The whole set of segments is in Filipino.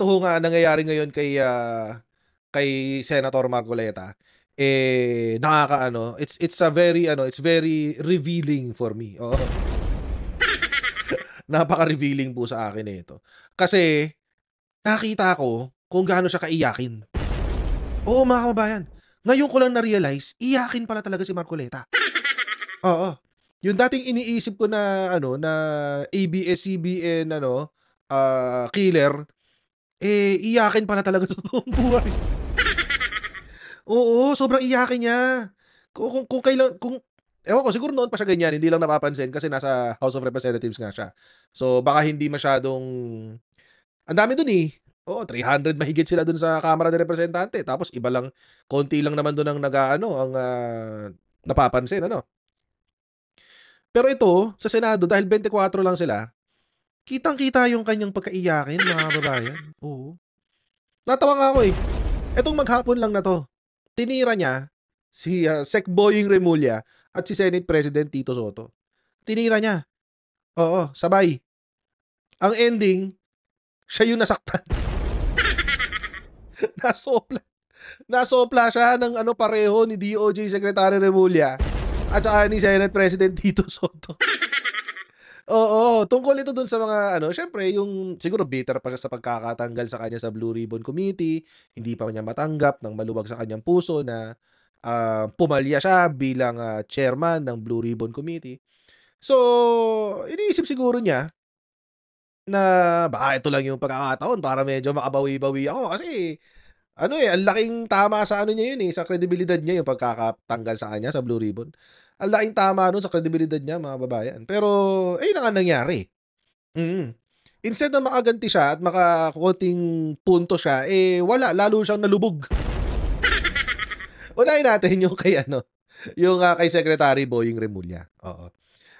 ito ho nga nangyayari ngayon kay Senator Marcoleta, nakakaano, it's very revealing for me. Oo. Napaka-revealing po sa akin nito. Kasi nakita ko kung gaano siya kaiyakin. Oo, mga kababayan. Ngayon ko lang na-realize, iyakin pala talaga si Marcoleta. Oo. Yung dating iniisip ko na na ABS-CBN killer, iyakin pala talaga sa totoong buhay. Oo, sobrang iyakin niya. Kung kailan ewan ko, siguro noon pa siya ganyan, hindi lang napapansin kasi nasa House of Representatives nga siya. So, baka hindi masyadong ang dami dun eh. Oo, 300 mahigit sila dun sa Kamara de Representante. Tapos iba lang, konti lang naman dun ang ang napapansin, Pero ito, sa Senado, dahil 24 lang sila, kitang-kita yung kanyang pagkaiyakin, mga kababayan. Oo. Natawa nga ako eh. Etong maghapon lang na to, tinira niya si Sec Boying Remulla at si Senate President Tito Soto. Tinira niya. Oo, sabay. Ang ending, siya yung nasaktan. Nasopla siya ng pareho ni DOJ Secretary Remulla at saka ni Senate President Tito Soto. Oo, tungkol ito dun sa mga syempre yung siguro bitter pa siya sa pagkakatanggal sa kanya sa Blue Ribbon Committee, hindi pa niya matanggap ng maluwag sa kanyang puso na pumalya siya bilang chairman ng Blue Ribbon Committee. So, iniisip siguro niya na baka ito lang yung pagkakataon para medyo makabawi-bawi ako kasi ang laking tama sa niya yun sa kredibilidad niya yung pagkakatanggal sa kanya sa Blue Ribbon. Ang laking tama nun sa kredibilidad niya, mga babayan. Pero, na nga nangyari. Instead na makaganti siya at makakunting punto siya, wala, lalo siyang nalubog. Unahin natin yung kay kay Secretary Boying Remulla. Oo.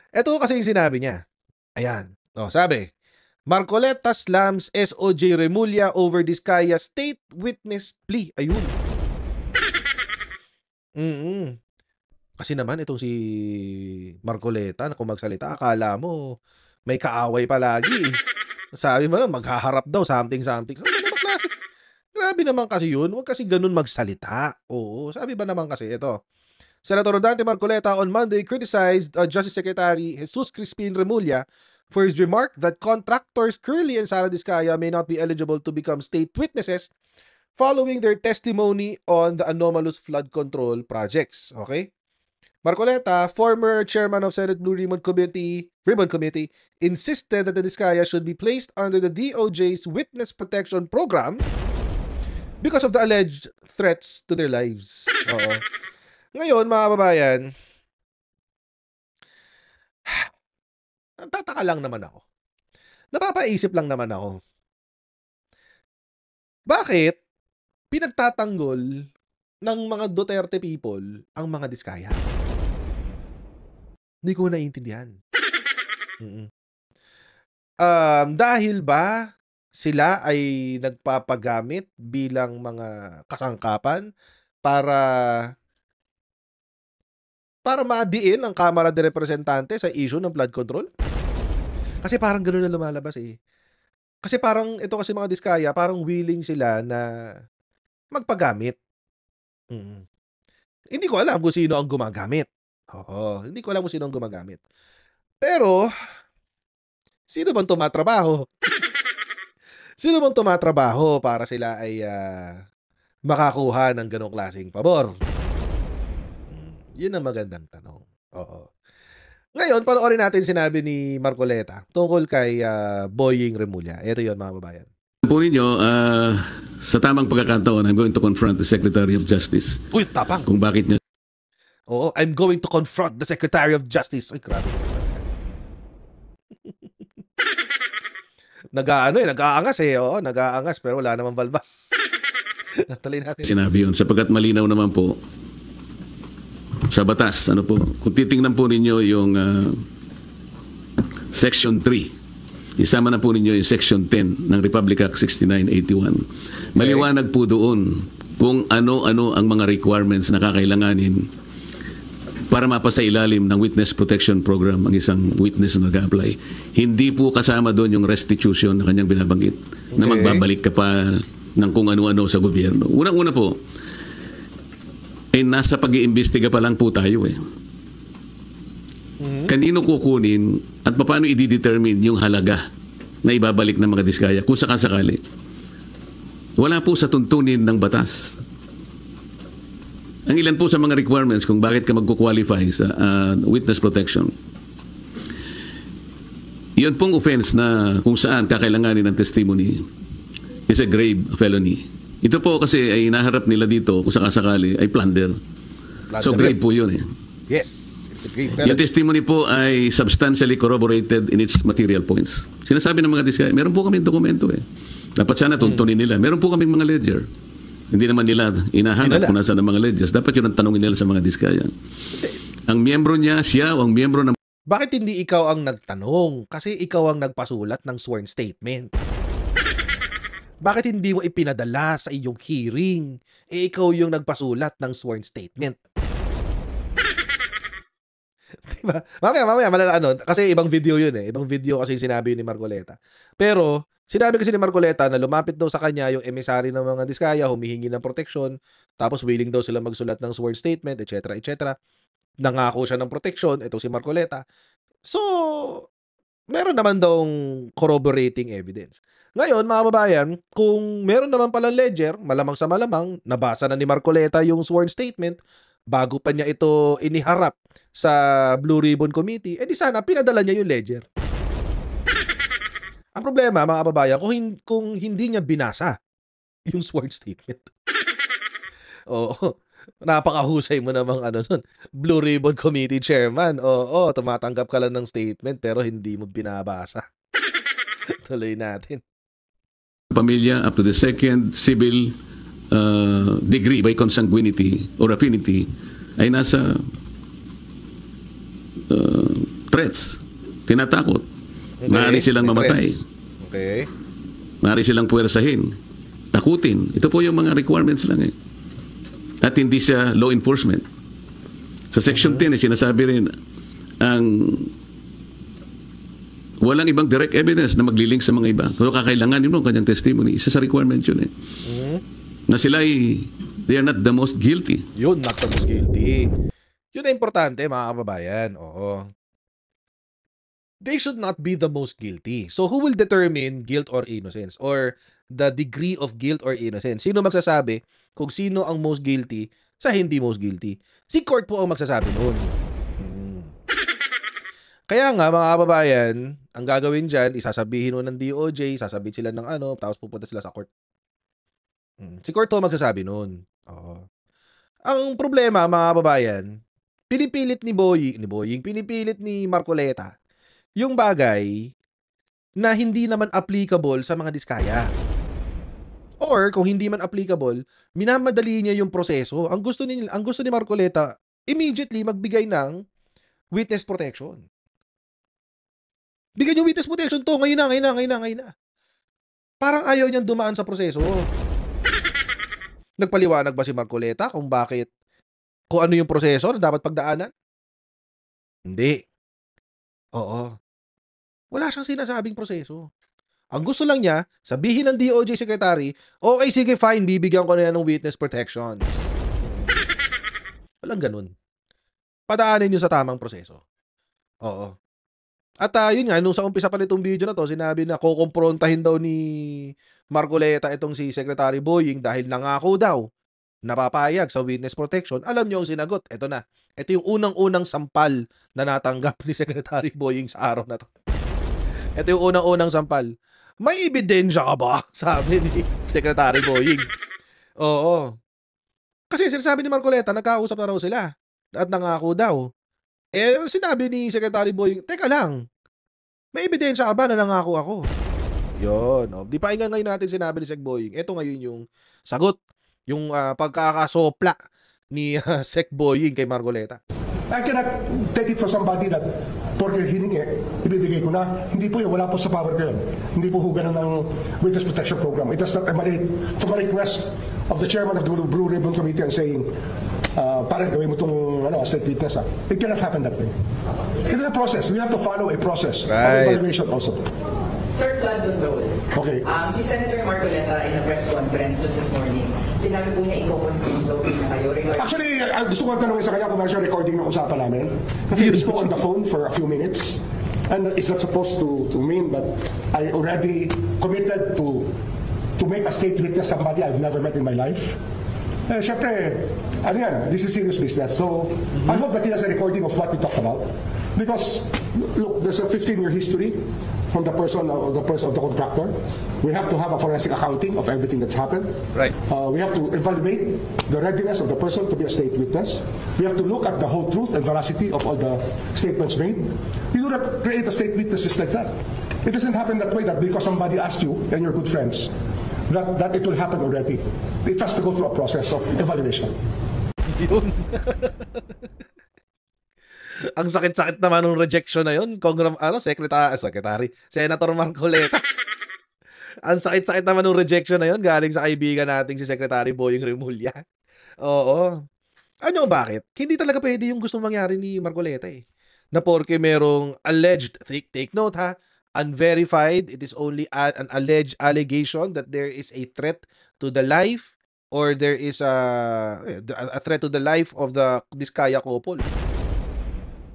Ito kasi yung sinabi niya. Ayan. Sabi, Marcoleta slams SOJ Remulla over Diskaya state witness plea. Ayun. Kasi naman itong si Marcoleta, kung magsalita, akala mo may kaaway palagi. Sabi mo na maghaharap daw something. Sabi naman klase. Grabe naman kasi yun. Huwag kasi ganun magsalita. Oo. Sabi ba naman kasi ito. Senator Dante Marcoleta on Monday criticized Justice Secretary Jesus Crispin Remulla for his remark that contractors Curly and Sara Diskaya may not be eligible to become state witnesses following their testimony on the anomalous flood control projects. Okay? Marcoleta, former chairman of Senate Blue Ribbon Committee, insisted that the Diskaya should be placed under the DOJ's Witness Protection Program because of the alleged threats to their lives. Oo. Ngayon, mga kababayan, tataka lang naman ako. Napapaisip lang naman ako. Bakit pinagtatanggol ng mga Duterte people ang mga Diskaya? Hindi ko naiintindihan. Dahil ba sila ay nagpapagamit bilang mga kasangkapan para maadiin ang Kamara de Representante sa issue ng flood control? Kasi parang gano'n na lumalabas eh. Kasi parang ito kasi mga Diskaya, parang willing sila na magpagamit. Hindi ko alam kung sino ang gumagamit. Oo, hindi ko alam kung sino ang gumagamit. Pero, sino bang tumatrabaho? Sino bang tumatrabaho para sila ay makakuha ng ganong klaseng pabor? Yun ang magandang tanong. Oo. Ngayon, panoorin natin sinabi ni Marcoleta tungkol kay Boying Remulla. Ito yun, mga babayan. Po ninyo, sa tamang pagkakataon, I'm going to confront the Secretary of Justice. Uy, tapang. Kung bakit niya. Oo, I'm going to confront the Secretary of Justice. Ay, grabe. Nag-aangas eh. Oo, nag-aangas pero wala namang balbas. Natuloy natin. Sinabi yun, sapagkat malinaw naman po sa batas, kung titingnan po ninyo yung Section 3, isama na po ninyo yung Section 10 ng Republic Act 6981. Maliwanag po doon kung ano-ano ang mga requirements na kakailanganin para mapasa ilalim ng Witness Protection Program ang isang witness na nag-apply. Hindi po kasama doon yung restitution na kanyang binabanggit na magbabalik ka pa ng kung ano-ano sa gobyerno. Unang-una po, nasa pag-iimbestiga pa lang po tayo eh. Kanino kukunin at paano i-determine yung halaga na ibabalik ng mga diskaya kung sakasakali? Wala po sa tuntunin ng batas. Ang ilan po sa mga requirements kung bakit ka magkukwalify sa witness protection. Yun pong offense na kung saan kakailanganin ng testimony is a grave felony. Ito po kasi ay naharap nila dito kung sakasakali ay plunder. So grave po yun eh. Yes, it's a grave felony. Yung testimony po ay substantially corroborated in its material points. Sinasabi ng mga diskaya, meron po kami dokumento eh. Dapat sana tuntunin nila. Meron po kami mga ledger. Hindi naman nila inahanap kung nasa ng mga ledgers. Dapat yun ang tanongin nila sa mga diskaya. Ang miyembro niya, siya o ang miyembro ng... Bakit hindi ikaw ang nagtanong? Kasi ikaw ang nagpasulat ng sworn statement. Bakit hindi mo ipinadala sa iyong hearing? Ikaw yung nagpasulat ng sworn statement. Diba? Mamaya, kasi ibang video yun eh. Ibang video kasi sinabi yun ni Marcoleta. Pero, sinabi kasi ni Marcoleta na lumapit daw sa kanya yung emissary ng mga diskaya, humihingi ng proteksyon, tapos willing daw sila magsulat ng sworn statement, etc. etc. Nangako siya ng proteksyon, ito si Marcoleta. So, meron naman daw corroborating evidence. Ngayon, mga babayan, kung meron naman palang ledger, malamang sa malamang, nabasa na ni Marcoleta yung sworn statement, bago pa niya ito iniharap sa Blue Ribbon Committee, di sana pinadala niya yung ledger. Ang problema, mga kababayan, kung hindi niya binasa yung sworn statement. Oo. Napakahusay mo namang nun. Blue Ribbon Committee Chairman. Oo, tumatanggap ka lang ng statement pero hindi mo binabasa. Tuloy natin. Pamilya up to the second civil degree by consanguinity or affinity ay nasa threats. Tinatakot. Maaari silang mamatay. Okay. Maaari silang puwersahin. Takutin. Ito po yung mga requirements lang eh. At hindi siya law enforcement. Sa Section 10, sinasabi rin ang walang ibang direct evidence na maglilink sa mga iba. Pero kakailanganin mo ang kanyang testimony. Isa sa requirement yun eh. Na sila ay they are not the most guilty. Yun, not the most guilty. Yun na importante, mga kababayan. Oo. They should not be the most guilty. So, who will determine guilt or innocence? Or the degree of guilt or innocence? Sino magsasabi kung sino ang most guilty sa hindi most guilty? Si court po ang magsasabi noon. Kaya nga, mga kababayan, ang gagawin dyan, isasabihin mo ng DOJ, sasabihin sila ng tapos pupunta sila sa court. Si court po magsasabi noon. Oo. Ang problema, mga kababayan, pinipilit pinipilit ni Marcoleta yung bagay na hindi naman applicable sa mga diskaya. Or kung hindi man applicable, minamadali niya yung proseso. Ang gusto ni Marcoleta, immediately magbigay ng witness protection. Bigyan yung witness protection to, ngayon na. Parang ayaw niyang dumaan sa proseso. Nagpaliwanag ba si Marcoleta kung ano yung proseso na dapat pagdaanan? Hindi. Oo. Wala siyang sinasabing proseso. Ang gusto lang niya, sabihin ng DOJ Secretary, okay, sige, fine, bibigyan ko na yan ng witness protections. Walang ganun. Padaanin nyo sa tamang proseso. Oo. At yun nga, nung sa umpisa pa nitong video na to, sinabi na kukumprontahin daw ni Marcoleta itong si Secretary Boying dahil nangako daw napapayag sa witness protection. Alam nyo ang sinagot. Ito na. Ito yung unang-unang sampal na natanggap ni Secretary Boying sa araw na to. Ito yung unang-unang sampal. May ebidensya ka ba? Sabi ni Secretary Boying. Oo. Kasi sinasabi ni Marcoleta, nagkausap na raw sila. At nangako daw. Sinabi ni Secretary Boying, teka lang, may ebidensya ka ba na nangako ako? Yun. Di pa ngayon natin sinabi ni Sec Boying. Ito ngayon yung sagot. Yung pagkakasopla ni Sec Boying kay Marcoleta. I cannot take it for somebody that porque hiningi, ibibigay ko na. Hindi po yun, wala po sa power ko yun. Hindi po ganun ng Witness Protection Program. It does not emanate from a request of the chairman of the Blue Ribbon Committee and saying, parang gawin mo itong state witness. It cannot happen that way. It is a process. We have to follow a process of evaluation also. Sir, flood control. Okay. Si Senator Marcoleta in a press conference just this morning, sinabi po niya i-confirm daw na kayo regarding... Actually, gusto ko tanongin sa kanya kung meron siya recording ng usapan namin. Kasi he spoke on the phone for a few minutes. And it's not supposed to mean that I already committed to make a state witness somebody I've never met in my life. Siyempre, ano yan, this is serious business. So, I hope that he has a recording of what we talked about. Because, look, there's a 15-year history from the person of the contractor. We have to have a forensic accounting of everything that's happened. Right. We have to evaluate the readiness of the person to be a state witness. We have to look at the whole truth and veracity of all the statements made. You do not create a state witness just like that. It doesn't happen that way, that because somebody asked you and you're good friends, that it will happen already. It has to go through a process of evaluation. Yun. Ang sakit-sakit naman ng rejection na yun, Secretary, Senator Marcoleta. Ang sakit-sakit naman ng rejection na yun galing sa kaibigan nating si Secretary Boying Remulla. Oo. Ano bakit? Hindi talaga pwede yung gusto mangyari ni Marcoleta eh. Na porke merong alleged, take note ha, unverified, it is only an alleged allegation that there is a threat to the life or there is a threat to the life of the Diskaya couple.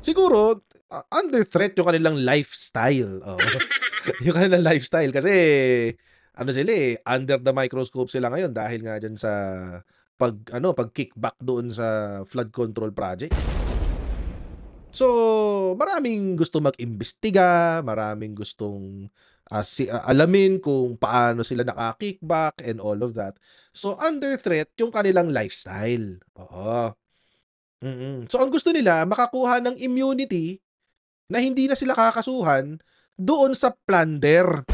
Siguro, under threat yung kanilang lifestyle. Oh. Yung kanilang lifestyle. Kasi, under the microscope sila ngayon dahil nga dyan sa pag-kickback doon sa flood control projects. So, maraming gusto mag-imbestiga, maraming gustong alamin kung paano sila naka-kickback and all of that. So, under threat yung kanilang lifestyle. Oo. So, ang gusto nila, makakuha ng immunity na hindi na sila kakasuhan doon sa plunder.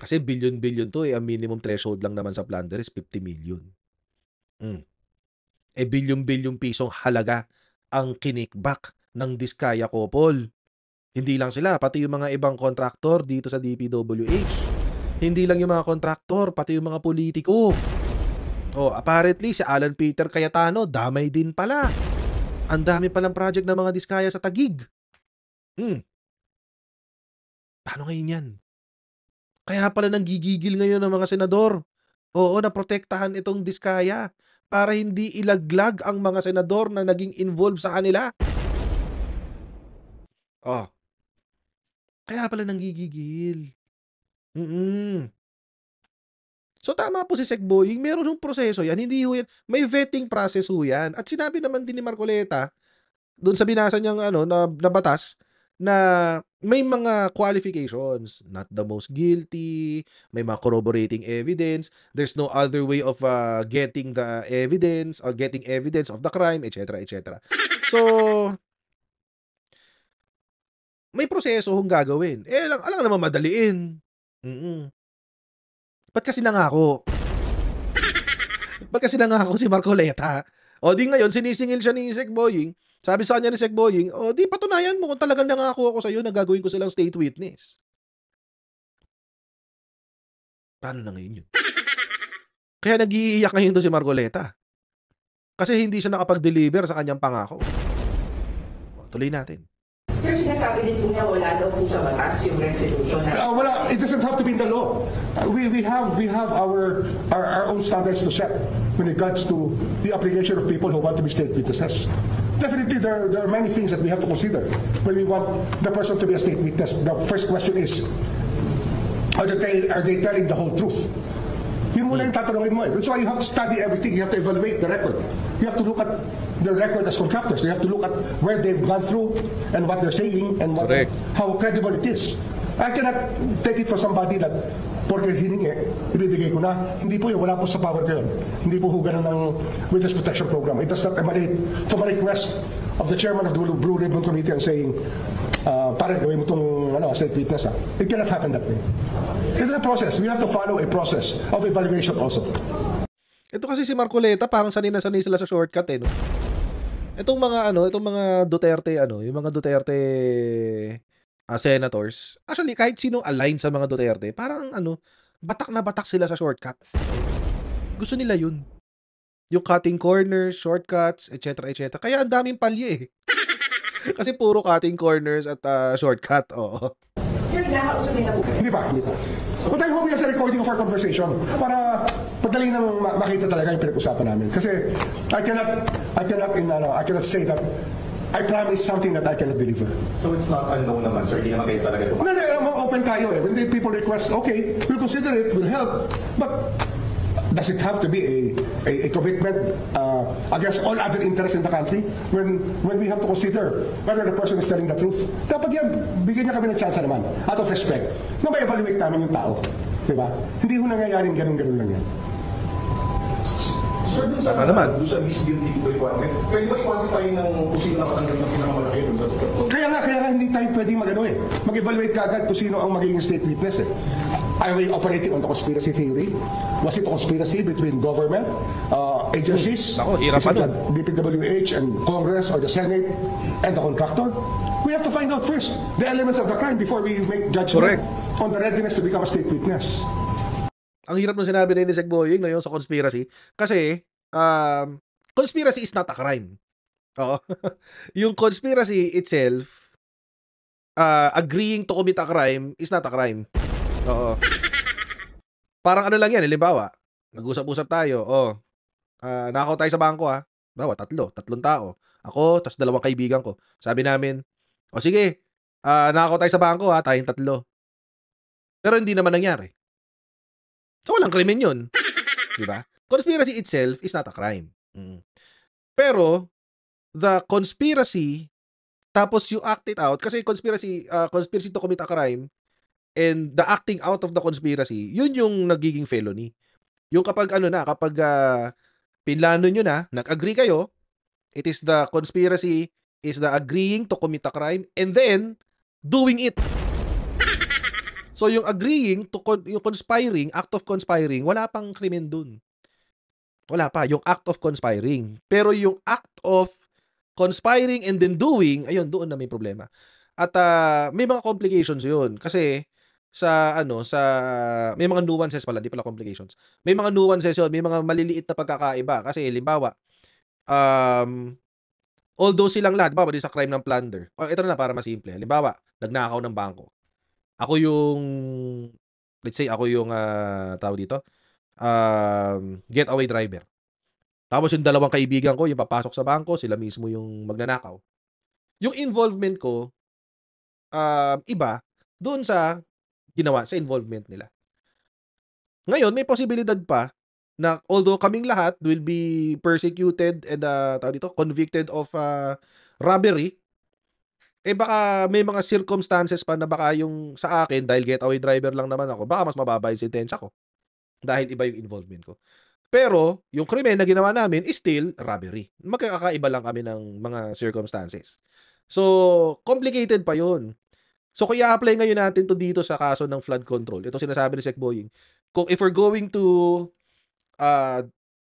Kasi billion-billion to eh. Ang minimum threshold lang naman sa plunder is 50 million. Billion-billion pisong halaga ang kinikback ng Diskaya couple. Hindi lang sila, pati yung mga ibang kontraktor dito sa DPWH. Hindi lang yung mga kontraktor, pati yung mga politiko. Apparently, si Alan Peter Cayetano, damay din pala. Ang dami palang project ng mga Diskaya sa Taguig. Paano ngayon yan? Kaya pala nanggigigil ngayon ng mga senador. Oo, naprotektahan itong Diskaya para hindi ilaglag ang mga senador na naging involved sa kanila. Kaya pala nanggigigil. So tama po si Sec Boying, meron ng proseso yan, hindi ho yan, may vetting process ho yan. At sinabi naman din ni Marcoleta, doon sa binasa niyang na batas, na may mga qualifications, not the most guilty, may mga corroborating evidence, there's no other way of getting the evidence or getting evidence of the crime, etc. etc. So, may proseso hong gagawin. Alam naman madaliin. Ba't kasi nangako? Ba't kasi nangako si Marcoleta? Di ngayon, sinisingil siya ni Sec Boying. Sabi sa kanya ni Sec Boying, di patunayan mo kung talagang nangako ako sa'yo na gagawin ko silang state witness. Paano na ngayon yun? Kaya nag-iiyak ngayon to si Marcoleta. Kasi hindi siya nakapag-deliver sa kanyang pangako. Tuloy natin. Sir, sinasabi din po niya wala daw po sa batas yung restitution na... Wala, it doesn't have to be in the law. We have our own standards to set when it comes to the application of people who want to be state witnesses. Definitely, there are many things that we have to consider when we want the person to be a state witness. The first question is, are they telling the whole truth? Yun muna yung tatanungin mo. That's why you have to study everything. You have to evaluate the record. You have to look at the record as contractors. You have to look at where they've gone through and what they're saying and how credible it is. I cannot take it for somebody that porque hiningi, ibibigay ko na. Hindi po yun. Wala po sa power ko yun. Hindi po ganun ng Witness Protection Program. It does not emanate from a request of the chairman of the Blue Ribbon Committee and saying, parang gawin mo itong state witness. It cannot happen that way. It is a process. We have to follow a process of evaluation also. Ito kasi si Marcoleta, parang sanay na sanay sila sa shortcut no? Itong mga Duterte, yung mga Duterte senators, actually kahit sinong align sa mga Duterte, parang batak na batak sila sa shortcut. Gusto nila yun. yung cutting corners, shortcuts, etc. etc. Kaya ang daming palye eh. Kasi puro cutting corners at shortcut. Oo. Sir, nakausap niyo na po. Hindi pa. But I hope there's a recording of our conversation para padali nang makita talaga yung pinag-usapan namin. Kasi I cannot say that I promise something that I cannot deliver. So it's not unknown naman, sir. Hindi naman kayo talaga No, open tayo eh. When the people request, okay, we'll consider it, we'll help. But does it have to be a commitment against all other interests in the country when we have to consider whether the person is telling the truth? Dapat yan, bigyan niya kami ng chance naman, out of respect, na ma-evaluate namin yung tao. Diba? Hindi ho nangyayaring ganun-ganun lang yan. Sir, dun sa least guilty requirement, pwede ba i-quantify ng kung sino nakatanggap ng pinakamalaki dun sa Kaya nga hindi tayo pwedeng mag-evaluate kagad kung sino ang magiging state witness eh. Are we operating on the conspiracy theory? Was it a conspiracy between government, agencies, Ako, hirap pa nun. DPWH and Congress or the Senate and the contractor? We have to find out first the elements of the crime before we make judgment Correct. on the readiness to become a state witness. Ang hirap nung sinabi ni Sec Boying ngayon sa conspiracy kasi conspiracy is not a crime. Oo. Yung conspiracy itself, agreeing to commit a crime is not a crime. Oo. Parang ano lang yan, halimbawa, nag-usap-usap tayo, nakaw tayo sa bangko ha. Bawa, tatlong tao. Ako, tas 2 kaibigan ko. Sabi namin, sige, nakaw tayo sa bangko ha, tayong 3. Pero hindi naman nangyari. So, walang krimen yun. Diba? Conspiracy itself is not a crime. Pero, the conspiracy, tapos you act it out, kasi conspiracy to commit a crime, and the acting out of the conspiracy, yun yung nagiging felony. Yung kapag pinlano nyo na, nag-agree kayo, it is the conspiracy, is the agreeing to commit a crime, and then, doing it. So, yung agreeing, yung conspiring, act of conspiring, wala pang krimen dun. Wala pa, yung act of conspiring. Pero yung act of conspiring and then doing, ayun, doon na may problema. At may mga complications yun. Kasi, may mga nuances pala, di pala complications. May mga nuances yun, may mga maliliit na pagkakaiba. Kasi, halimbawa, although silang lahat, di sa crime ng plunder. Ito na para mas simple. Halimbawa, nagnakaw ng bangko. Ako yung, let's say, tawag dito, getaway driver. Tapos yung 2 kaibigan ko, yung papasok sa bangko, sila mismo yung magnanakaw. Yung involvement ko, iba, doon sa ginawa, sa involvement nila. Ngayon, may posibilidad pa na although kaming lahat will be persecuted and convicted of robbery, baka may mga circumstances pa na baka yung sa akin, dahil getaway driver lang naman ako, baka mas mababa yung sentensya ko. Dahil iba yung involvement ko. Pero, yung krimen na ginawa namin is still robbery. Magkakaiba lang kami ng mga circumstances. So, complicated pa yun. So, kaya apply ngayon natin to dito sa kaso ng flood control. Ito sinasabi ni Sec Boying. If we're going to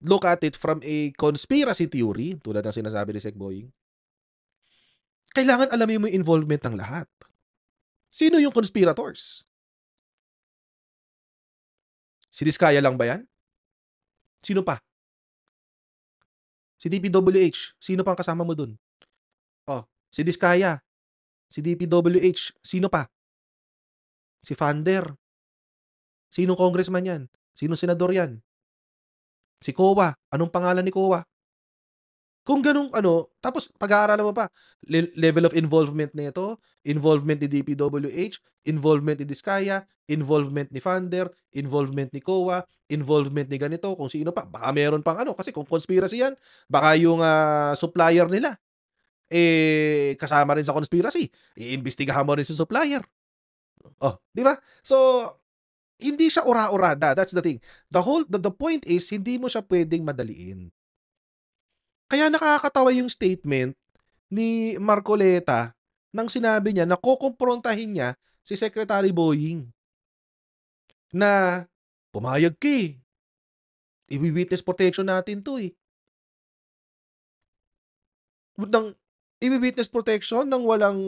look at it from a conspiracy theory, tulad ng sinasabi ni Sec Boying, kailangan alamin mo yung involvement ng lahat. Sino yung conspirators? Si Diskaya lang ba yan? Sino pa? Si DPWH. Sino pa ang kasama mo dun? Si Diskaya. Si DPWH. Sino pa? Si Fander. Sinong congressman yan? Sinong senador yan? Si Kowa. Anong pangalan ni Kowa? Kung ganun, tapos pag-aaralan mo pa, level of involvement nito, involvement ni DPWH, involvement ni Diskaya, involvement ni Fander, involvement ni Kowa, involvement ni ganito, kung sino pa. Baka meron pang kasi kung conspiracy yan, baka yung supplier nila, kasama rin sa conspiracy. Iimbestigahan mo rin si supplier. Di ba? So, hindi siya ura-urada. That's the thing. The point is, hindi mo siya pwedeng madaliin. Kaya nakakatawa yung statement ni Marcoleta nang sinabi niya na kukumprontahin niya si Secretary Boying na pumayag ka i-witness protection natin to i-witness protection nang walang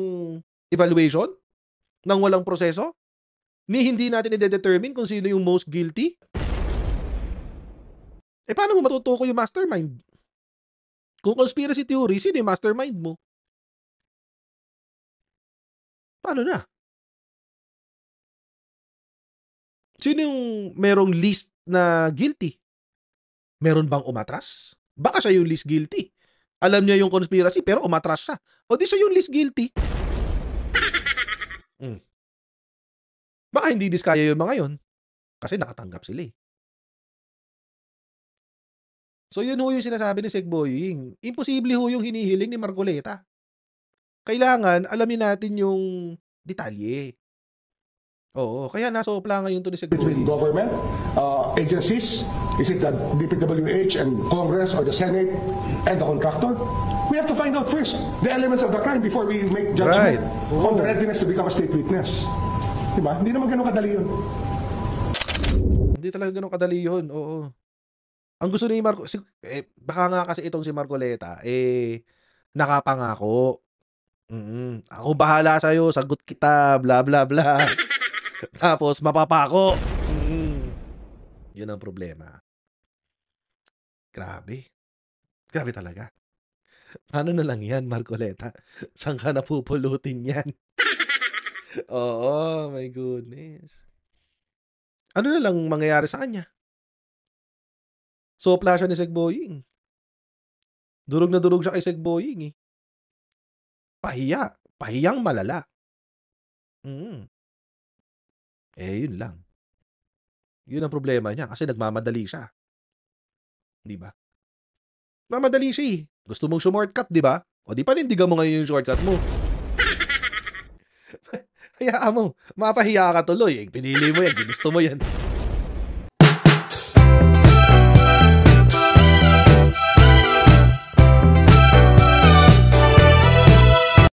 evaluation, nang walang proseso, ni hindi natin i-determine kung sino yung most guilty. Paano mo matutukoy yung mastermind? Kung conspiracy theory, sino yung mastermind mo? Paano na? Sino yung merong list na guilty? Meron bang umatras? Baka siya yung least guilty. Alam niya yung conspiracy pero umatras siya. O di siya yung least guilty. Baka hindi diskaya yung mga yun. Kasi nakatanggap sila eh. So yun ho yung sinasabi ni Sec Boying. Imposible ho yung hinihiling ni Marcoleta. Kailangan alamin natin yung detalye. Oo, kaya nasopla ngayon to ni Sec Between Boying. government, agencies, is it the DPWH and Congress or the Senate and the contractor? We have to find out first the elements of the crime before we make judgment on the readiness to become a state witness. Diba? Hindi naman ganun kadali yun. Hindi talaga ganun kadali yun, oo. Ang gusto ni Marco, baka nga kasi itong si Marcoleta, nakapangako. Ako bahala sa'yo, sagot kita, bla bla bla. Tapos mapapako. Yun ang problema. Grabe. Grabe talaga. Paano na lang yan, Marcoleta? Saan ka napupulutin yan? Oo, my goodness. Ano na lang mangyayari sa kanya? Sopla siya ni Sec Boying. Durog na durog siya kay Sec Boying eh. Pahiya. Pahiyang malala. Yun lang. Yun ang problema niya kasi nagmamadali siya. Di ba? Mamadali siya eh. Gusto mong shortcut, di ba? O di panindigan mo ngayon yung shortcut mo. Hayaan mo. Mapahiya ka tuloy. Pinili mo yan. Gusto mo yan.